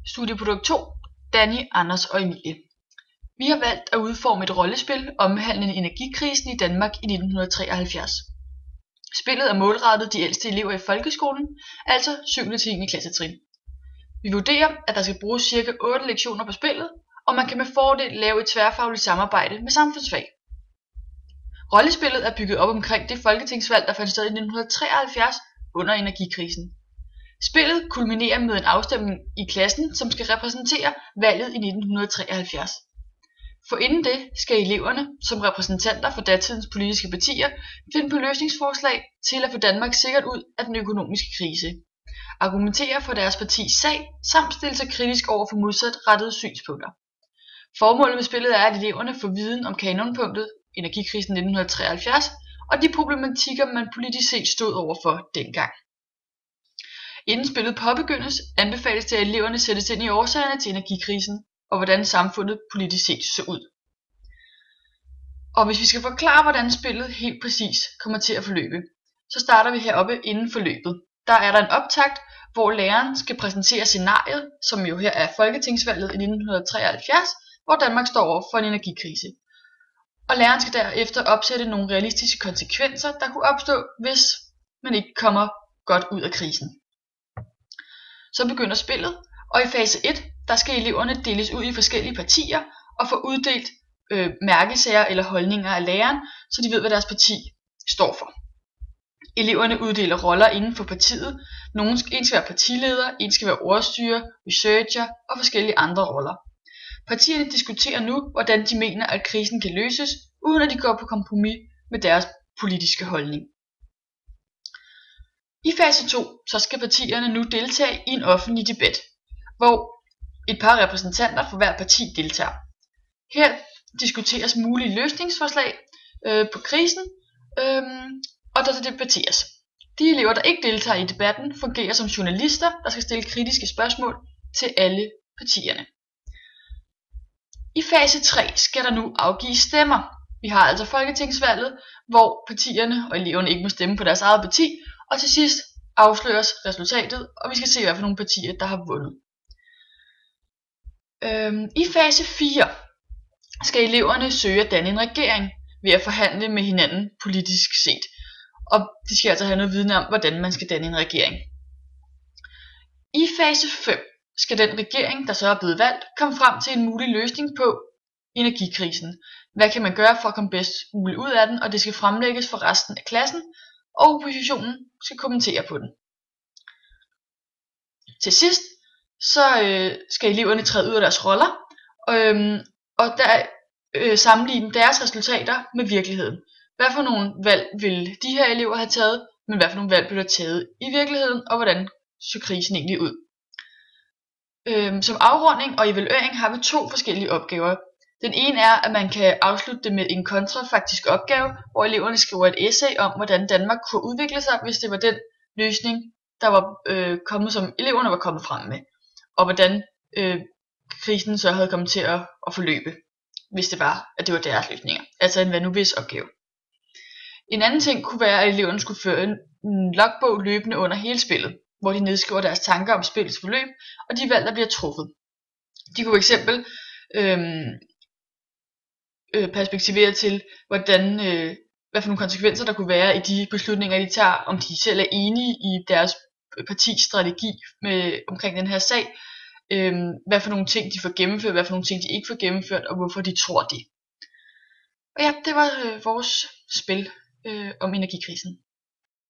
Studieprodukt 2, Danny, Anders og Emilie. Vi har valgt at udforme et rollespil omhandlende energikrisen i Danmark i 1973. Spillet er målrettet de ældste elever i folkeskolen, altså 7. til 10. klassetrin. Vi vurderer, at der skal bruges ca. 8 lektioner på spillet, og man kan med fordel lave et tværfagligt samarbejde med samfundsfag. Rollespillet er bygget op omkring det folketingsvalg, der fandt sted i 1973 under energikrisen. Spillet kulminerer med en afstemning i klassen, som skal repræsentere valget i 1973. Forinden det skal eleverne, som repræsentanter for datidens politiske partier, finde på løsningsforslag til at få Danmark sikkert ud af den økonomiske krise, argumentere for deres partis sag, samt stille sig kritisk over for modsatrettede synspunkter. Formålet med spillet er, at eleverne får viden om kanonpunktet, energikrisen 1973, og de problematikker, man politisk set stod overfor dengang. Inden spillet påbegyndes, anbefales det, at eleverne sættes ind i årsagerne til energikrisen, og hvordan samfundet politisk set så ud. Og hvis vi skal forklare, hvordan spillet helt præcis kommer til at forløbe, så starter vi heroppe inden forløbet. Der er der en optakt, hvor læreren skal præsentere scenariet, som jo her er folketingsvalget i 1973, hvor Danmark står over for en energikrise. Og læreren skal derefter opsætte nogle realistiske konsekvenser, der kunne opstå, hvis man ikke kommer godt ud af krisen. Så begynder spillet, og i fase 1, der skal eleverne deles ud i forskellige partier og få uddelt mærkesager eller holdninger af læreren, så de ved, hvad deres parti står for. Eleverne uddeler roller inden for partiet. En skal være partileder, en skal være ordstyrer, researcher og forskellige andre roller. Partierne diskuterer nu, hvordan de mener, at krisen kan løses, uden at de går på kompromis med deres politiske holdning. I fase 2 så skal partierne nu deltage i en offentlig debat, hvor et par repræsentanter for hver parti deltager. Her diskuteres mulige løsningsforslag på krisen, og der debatteres. De elever, der ikke deltager i debatten, fungerer som journalister, der skal stille kritiske spørgsmål til alle partierne. I fase 3 skal der nu afgives stemmer. Vi har altså folketingsvalget, hvor partierne og eleverne ikke må stemme på deres eget parti, og til sidst afsløres resultatet, og vi skal se, hvad for nogle partier, der har vundet. I fase 4 skal eleverne søge at danne en regering ved at forhandle med hinanden politisk set. Og de skal altså have noget viden om, hvordan man skal danne en regering. I fase 5 skal den regering, der så er blevet valgt, komme frem til en mulig løsning på energikrisen. Hvad kan man gøre for at komme bedst muligt ud af den, og det skal fremlægges for resten af klassen, og oppositionen skal kommentere på den. Til sidst så skal eleverne træde ud af deres roller, og der sammenligne deres resultater med virkeligheden. Hvad for nogle valg vil de her elever have taget, men hvad for nogle valg blev der taget i virkeligheden, og hvordan så krisen egentlig ud. Som afrunding og evaluering har vi 2 forskellige opgaver. Den ene er, at man kan afslutte det med en kontrafaktisk opgave, hvor eleverne skriver et essay om, hvordan Danmark kunne udvikle sig, hvis det var den løsning, der var kommet, som eleverne var kommet frem med, og hvordan krisen så havde kommet til at forløbe, hvis det var, at det var deres løsninger. Altså en hvad nu hvis opgave. En anden ting kunne være, at eleverne skulle føre en logbog løbende under hele spillet, hvor de nedskriver deres tanker om spillets forløb, og de valg, der bliver truffet. De kunne fx perspektivere til, hvad for nogle konsekvenser der kunne være i de beslutninger, de tager, om de selv er enige i deres partis strategi omkring den her sag, hvad for nogle ting de får gennemført, hvad for nogle ting de ikke får gennemført, og hvorfor de tror det. Og ja, det var vores spil om energikrisen.